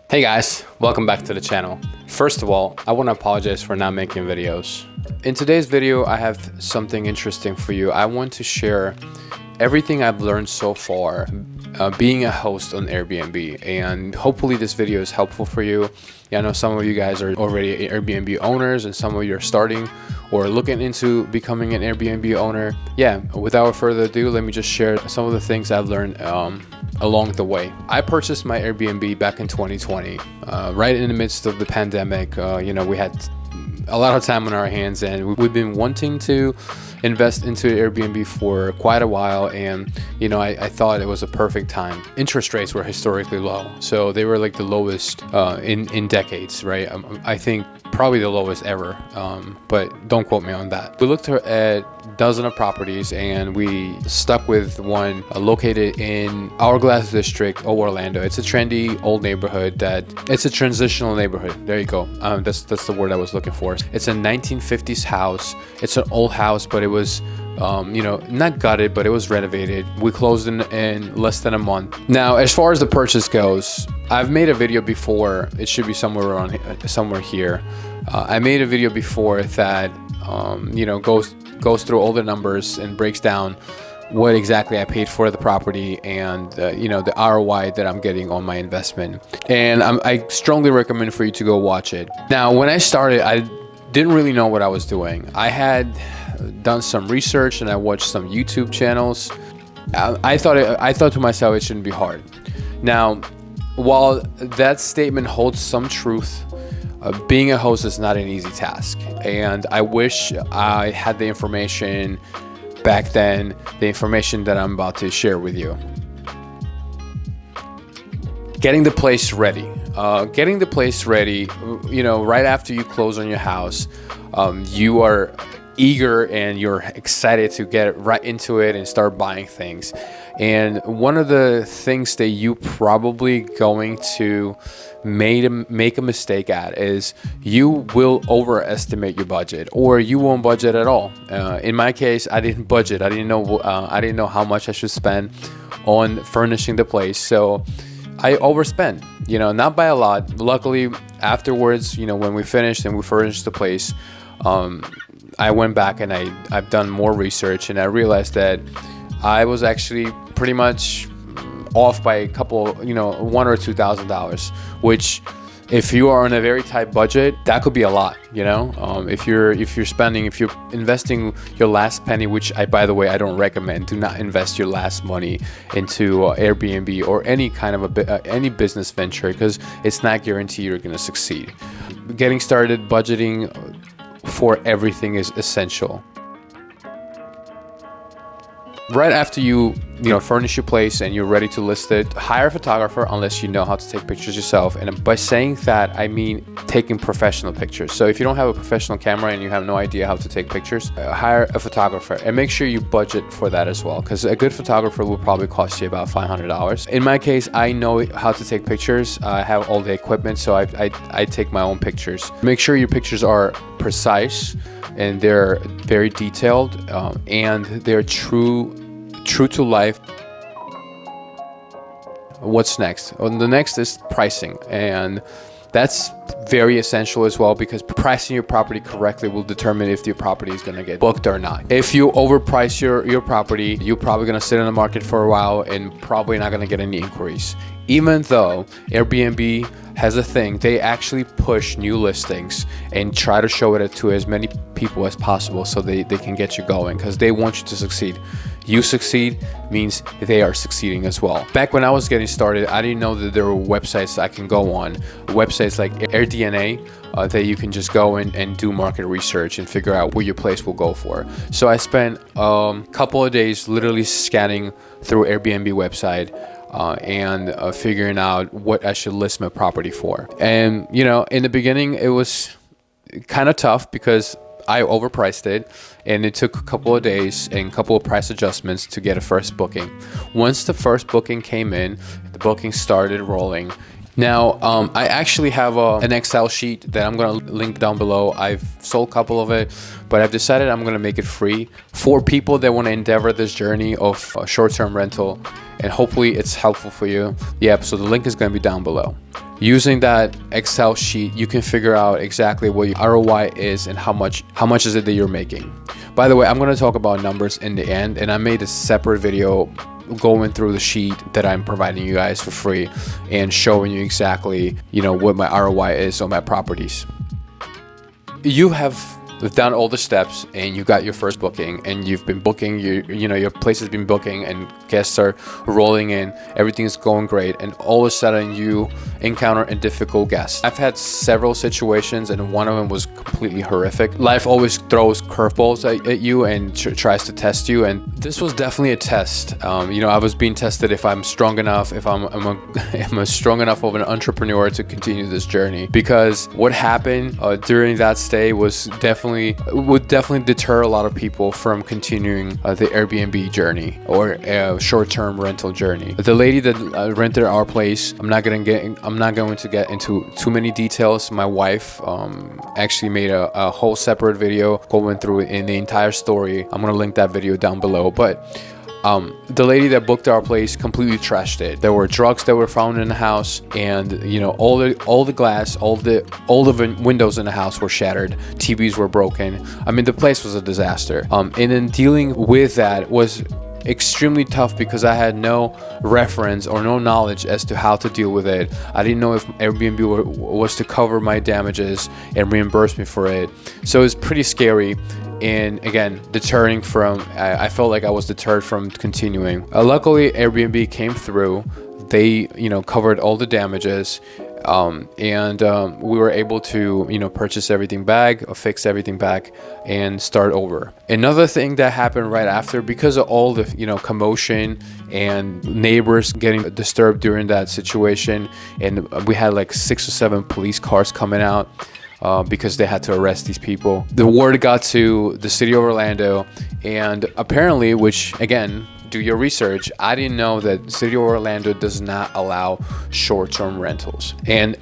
Hey guys, welcome back to the channel. First of all, I want to apologize for not making videos. In today's video, I have something interesting for you. I want to share everything I've learned so far being a host on Airbnb, and hopefully this video is helpful for you. Yeah, I know some of you guys are already Airbnb owners and some of you are starting or looking into becoming an Airbnb owner. Yeah, without further ado, let me just share some of the things I've learned along the way. I purchased my Airbnb back in 2020, right in the midst of the pandemic. We had a lot of time on our hands, and we've been wanting to invest into Airbnb for quite a while, and I thought it was a perfect time. Interest rates were historically low, so they were like the lowest in decades, right? I think probably the lowest ever, but don't quote me on that. We looked at a dozen of properties and we stuck with one located in Hourglass District of Orlando. It's a trendy old neighborhood it's a transitional neighborhood. There you go. That's the word I was looking for. It's a 1950s house. It's an old house, but it was not gutted, but it was renovated. We closed in less than a month. Now, as far as the purchase goes, I've made a video before. It should be somewhere here. I made a video before that goes through all the numbers and breaks down what exactly I paid for the property and the ROI that I'm getting on my investment. And I strongly recommend for you to go watch it. Now, when I started, I didn't really know what I was doing. I had done some research and I watched some YouTube channels. I thought to myself, it shouldn't be hard. Now, while that statement holds some truth, being a host is not an easy task, and I wish I had the information back then, the information that I'm about to share with you. Getting the place ready. Right after you close on your house, you are eager and you're excited to get right into it and start buying things. And one of the things that you probably going to make a mistake at is you will overestimate your budget, or you won't budget at all. In my case, I didn't budget. I didn't know how much I should spend on furnishing the place, so I overspent. Not by a lot. Luckily, afterwards, when we finished and we furnished the place, I went back and I've done more research, and I realized that I was actually pretty much off by a couple, $1,000 or $2,000, which if you are on a very tight budget, that could be a lot. If you're investing your last penny, which by the way, I don't recommend. Do not invest your last money into Airbnb or any kind of any business venture, because it's not guaranteed you're going to succeed. Getting started, budgeting for everything is essential. Right after you furnish your place and you're ready to list it, hire a photographer unless you know how to take pictures yourself. And by saying that, I mean taking professional pictures. So if you don't have a professional camera and you have no idea how to take pictures, hire a photographer, and make sure you budget for that as well, because a good photographer will probably cost you about $500. In my case, I know how to take pictures. I have all the equipment, so I take my own pictures. Make sure your pictures are precise and they're very detailed, and they're true to life. What's next? Well, the next is pricing, and that's very essential as well, because pricing your property correctly will determine if your property is going to get booked or not. If you overprice your property, you're probably going to sit in the market for a while and probably not going to get any inquiries. Even though Airbnb has a thing, they actually push new listings and try to show it to as many people as possible so they can get you going, because they want you to succeed. You succeed means they are succeeding as well. Back when I was getting started, I didn't know that there were websites I can go on, websites like AirDNA, that you can just go in and do market research and figure out what your place will go for. So I spent a couple of days literally scanning through Airbnb website and figuring out what I should list my property for. And in the beginning, it was kind of tough because I overpriced it, and it took a couple of days and a couple of price adjustments to get a first booking. Once the first booking came in, the booking started rolling, Now, I actually have an Excel sheet that I'm going to link down below. I've sold a couple of it, but I've decided I'm going to make it free for people that want to endeavor this journey of short-term rental, and hopefully it's helpful for you. Yeah, so the link is going to be down below. Using that Excel sheet, you can figure out exactly what your ROI is and how much is it that you're making. By the way, I'm going to talk about numbers in the end, and I made a separate video going through the sheet that I'm providing you guys for free and showing you exactly, what my ROI is on my properties. You have done all the steps and you got your first booking, and you've been booking, your place has been booking and guests are rolling in, everything's going great, and all of a sudden you encounter a difficult guest. I've had several situations, and one of them was completely horrific. Life always throws curveballs at you and tries to test you, and this was definitely a test. I was being tested if I'm strong enough, if I'm a strong enough of an entrepreneur to continue this journey, because what happened during that stay was would definitely deter a lot of people from continuing the Airbnb journey or short-term rental journey. The lady that rented our place, I'm not going to get into too many details. My wife actually made a whole separate video going through in the entire story. I'm going to link that video down below, but the lady that booked our place completely trashed it. There were drugs that were found in the house, and all the glass, all the windows in the house were shattered. TVs were broken. I mean, the place was a disaster. And then dealing with that was extremely tough because I had no reference or no knowledge as to how to deal with it. I didn't know if Airbnb was to cover my damages and reimburse me for it. So it's pretty scary. And again, deterring from, I felt like I was deterred from continuing. Luckily, Airbnb came through. They, covered all the damages, and we were able to, purchase everything back, fix everything back, and start over. Another thing that happened right after, because of all the, commotion and neighbors getting disturbed during that situation, and we had like 6 or 7 police cars coming out. Because they had to arrest these people. The word got to the city of Orlando, and apparently, which again, do your research, I didn't know that the city of Orlando does not allow short-term rentals. And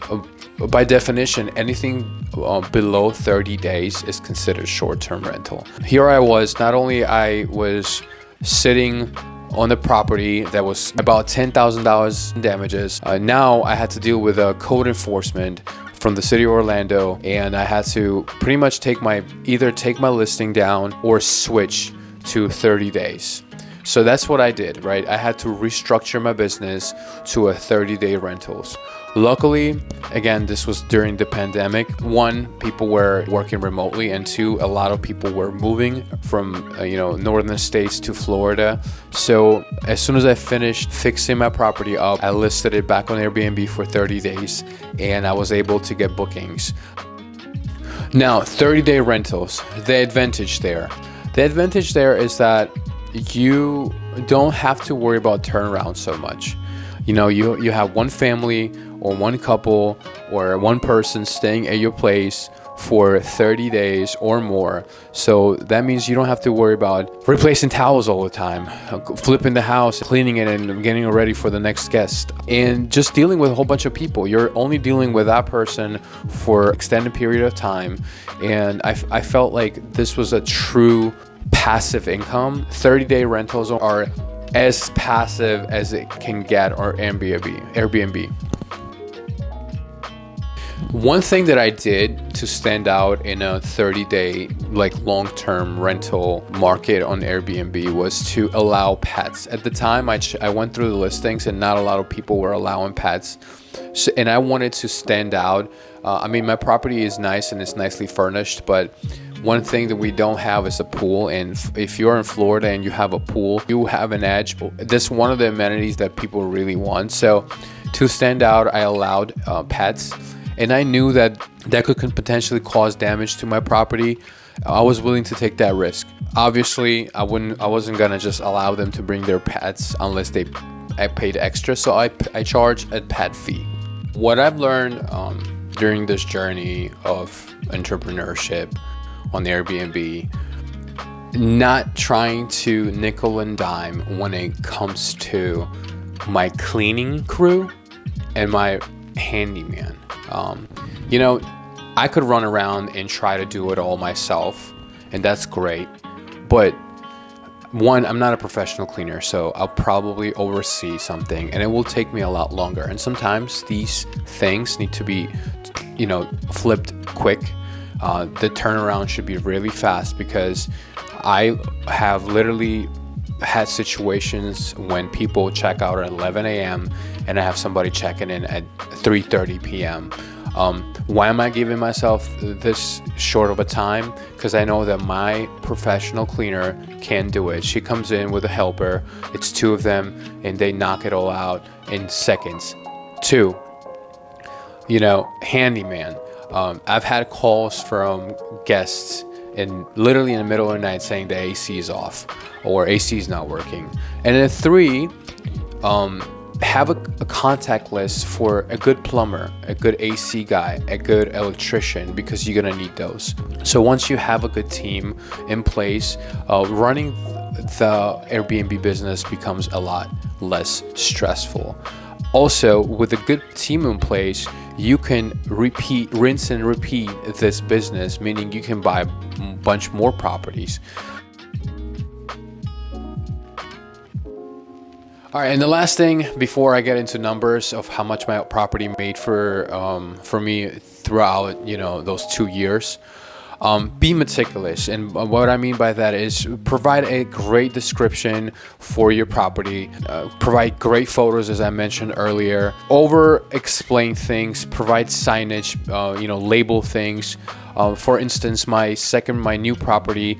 by definition, anything below 30 days is considered short-term rental. Here I was, not only I was sitting on the property that was about $10,000 in damages, now I had to deal with code enforcement from the city of Orlando, and I had to pretty much either take my listing down or switch to 30 days. So that's what I did, right? I had to restructure my business to a 30-day rentals. Luckily, again, this was during the pandemic. 1, people were working remotely, and 2, a lot of people were moving from northern states to Florida. So as soon as I finished fixing my property up, I listed it back on Airbnb for 30 days, and I was able to get bookings. Now, 30-day rentals, the advantage there is that you don't have to worry about turnaround so much. You have one family or one couple or one person staying at your place for 30 days or more. So that means you don't have to worry about replacing towels all the time, flipping the house, cleaning it, and getting it ready for the next guest, and just dealing with a whole bunch of people. You're only dealing with that person for an extended period of time. And I felt like this was a true passive income. 30-day rentals are as passive as it can get, or Airbnb. One thing that I did to stand out in a 30-day long-term rental market on Airbnb was to allow pets. At the time, I went through the listings, and not a lot of people were allowing pets. So, and I wanted to stand out. My property is nice and it's nicely furnished, but one thing that we don't have is a pool. And if you're in Florida and you have a pool, you have an edge. That's one of the amenities that people really want. So to stand out, I allowed pets. And I knew that could potentially cause damage to my property. I was willing to take that risk. Obviously, I wasn't gonna just allow them to bring their pets unless I paid extra. So I charge a pet fee. What I've learned during this journey of entrepreneurship on Airbnb, not trying to nickel and dime when it comes to my cleaning crew and my handyman. You know, I could run around and try to do it all myself, and that's great. But one, I'm not a professional cleaner, so I'll probably oversee something and it will take me a lot longer. And sometimes these things need to be, flipped quick. The turnaround should be really fast, because I have literally had situations when people check out at 11 a.m. and I have somebody checking in at 3:30 p.m. Why am I giving myself this short of a time? Because I know that my professional cleaner can do it. She comes in with a helper. It's two of them, and they knock it all out in seconds. Two, handyman. I've had calls from guests literally in the middle of the night saying the AC is off or AC is not working. And then three, have a contact list for a good plumber, a good AC guy, a good electrician, because you're gonna need those. So once you have a good team in place, running the Airbnb business becomes a lot less stressful. Also, with a good team in place, you can rinse and repeat this business, meaning you can buy a bunch more properties. All right, and the last thing before I get into numbers of how much my property made for me throughout those 2 years, be meticulous. And what I mean by that is provide a great description for your property, provide great photos, as I mentioned earlier, over explain things, provide signage, label things. For instance, my new property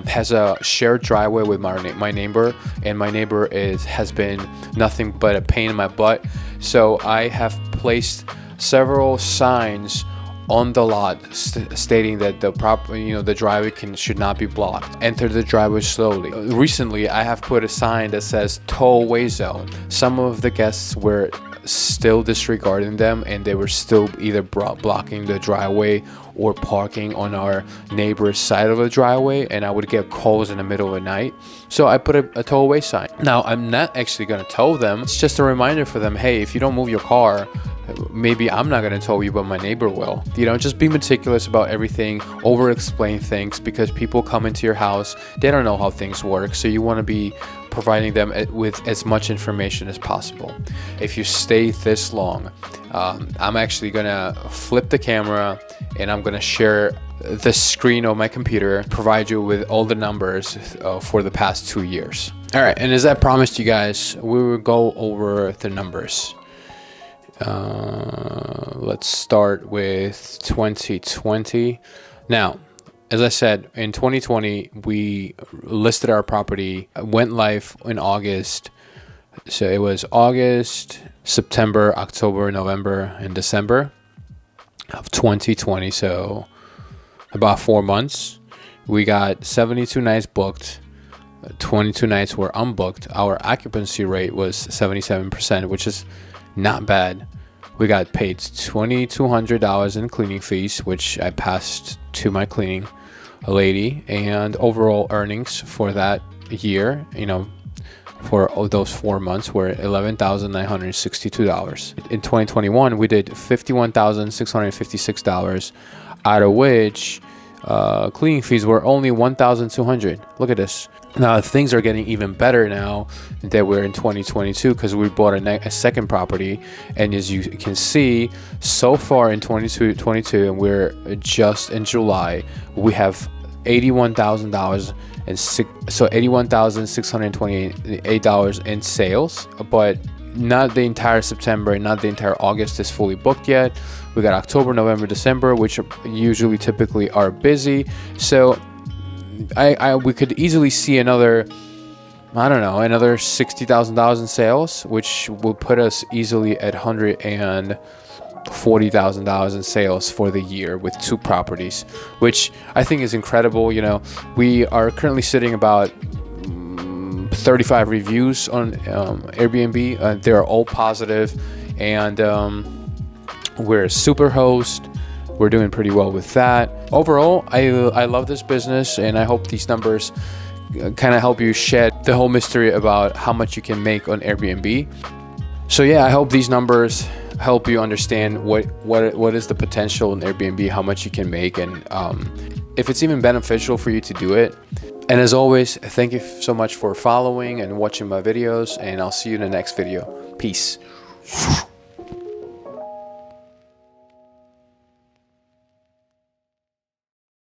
has a shared driveway with my neighbor, and my neighbor has been nothing but a pain in my butt. So I have placed several signs on the lot stating that the driveway should not be blocked. Enter the driveway slowly. Recently, I have put a sign that says tow away zone. Some of the guests were still disregarding them, and they were still either blocking the driveway or parking on our neighbor's side of the driveway, and I would get calls in the middle of the night. So I put a tow away sign. Now, I'm not actually going to tow them. It's just a reminder for them, hey, if you don't move your car, maybe I'm not going to tow you, but my neighbor will. Just be meticulous about everything, over explain things, because people come into your house, they don't know how things work, so you want to be providing them with as much information as possible. If you stay this long, I'm actually gonna flip the camera and I'm gonna share the screen of my computer, provide you with all the numbers for the past 2 years. All right, and as I promised you guys, we will go over the numbers. Let's start with 2020. Now, as I said, in 2020, we listed our property, went live in August. So it was August, September, October, November, and December of 2020. So about 4 months. We got 72 nights booked. 22 nights were unbooked. Our occupancy rate was 77%, which is not bad. We got paid $2,200 in cleaning fees, which I passed to my cleaning lady, and overall earnings for that year, for those 4 months, were $11,962. In 2021, we did $51,656, out of which cleaning fees were only $1,200. Look at this. Now things are getting even better now that we're in 2022, because we bought a second property, and as you can see, so far in 2022, and we're just in July, we have $81,000 so $81,628 in sales, but not the entire September, not the entire August is fully booked yet. We got October, November, December, which typically are busy. So we could easily see another $60,000 in sales, which will put us easily at $140,000 in sales for the year with 2 properties, which I think is incredible. We are currently sitting about 35 reviews on Airbnb. They're all positive, and we're a super host. We're doing pretty well with that. Overall, I love this business, and I hope these numbers kind of help you shed the whole mystery about how much you can make on Airbnb. So yeah, I hope these numbers help you understand what is the potential in Airbnb, how much you can make, and if it's even beneficial for you to do it. And as always, thank you so much for following and watching my videos, and I'll see you in the next video. Peace.